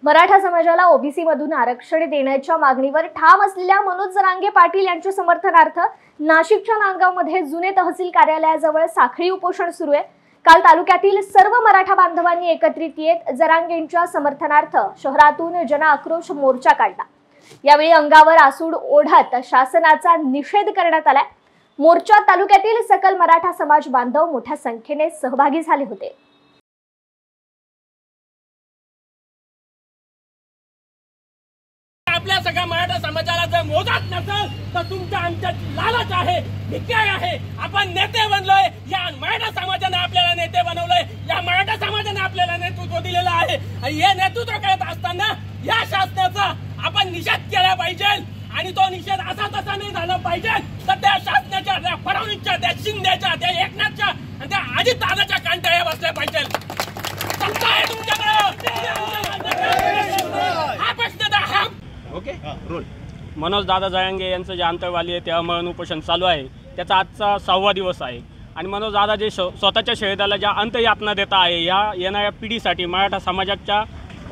मराठा समाजाला ओबीसी मधून आरक्षण देण्याच्या मागणीवर ठाम असलेल्या मनोज जरांगे पाटील यांच्या समर्थनार्थ नाशिकच्या नांदगावमध्ये जुने तहसील कार्यालयाजवळ साखळी उपोषण सुरू आहे। काल तालुक्यातील सर्व मराठा बांधवांनी एकत्रित येत जरांगेंच्या समर्थनार्थ शहरातून जन आक्रोश मोर्चा काढला। यावेळी अंगावर आसूड ओढत शासनाचा निषेध करण्यात आला। मोर्चात तालुक्यातील सकल मराठा समाज बांधव मोठ्या संख्येने सहभागी झाले होते। आपल्या सगळ्या मराठा समाजाला जर मोजात नसेल तर तुमच्या आमच्यात लालच आहे, धिक्कार आहे। आपण नेते बनलोय, या मराठा समाजाने आपल्याला नेते बनवलंय, या मराठा समाजाने आपल्याला नेतृत्व दिलेलं आहे आणि हे नेतृत्व करत असताना या शासनाचा आपण निषेध केला पाहिजे आणि तो निषेध असा तसा नाही झाला पाहिजे। तर त्या शासनाच्या, त्या फडणवीसच्या, त्या शिंदेच्या, त्या एकनाथच्या आणि त्या अजितदादाच्या कांटाळ्या बसल्या पाहिजे। सत्ता आहे तुमच्याकडे, हा प्रश्न मनोज दादा जरांगे यांचं जे आंतरवाली आहे ते अमरण उपोषण चालू आहे, त्याचा आजचा 6वा दिवस आहे आणि मनोज दादा जे स्वतःच्या शरीराला ज्या अंतयातना देता आहे, या येणाऱ्या पिढीसाठी, मराठा समाजाच्या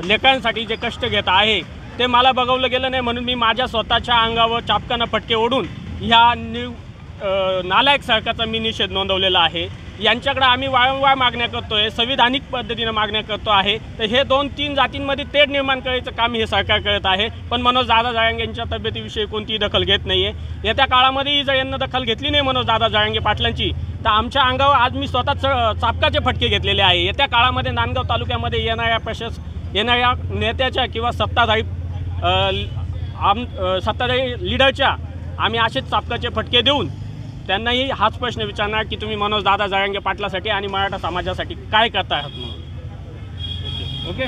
लेकरांसाठी जे कष्ट घेत आहे ते मला बघवलं गेलं नाही, म्हणून मी माझ्या स्वतःच्या अंगावर चापकानं फटके ओढून ह्या नालायक सरकारचा मी निषेध नोंदवलेला आहे। यांच्याकडे आम्ही वारंवार मागण्या करतोय, संविधानिक पद्धतीने मागण्या करतो आहे। तर हे 2-3 जातींमध्ये तेढ निर्माण करायचं काम हे सरकार करत आहे, पण मनोज दादा जरांगे यांच्या तब्येतीविषयी कोणतीही दखल घेत नाहीये। येत्या काळामध्ये जर यांना दखल घेतली नाही मनोज दादा जरांगे पाटलांची, तर आमच्या अंगावर आज मी स्वतः चापकाचे फटके घेतलेले आहे। येत्या काळामध्ये नांदगाव तालुक्यामध्ये येणाऱ्या नेत्याच्या किंवा सत्ताधारी लीडरच्या आम्ही असेच चापकाचे फटके देऊन त्यांनाही हाच प्रश्न विचारणार की तुम्ही मनोज दादा जरांगे पाटलासाठी आणि मराठा समाजासाठी काय करता आहात म्हणून। ओके।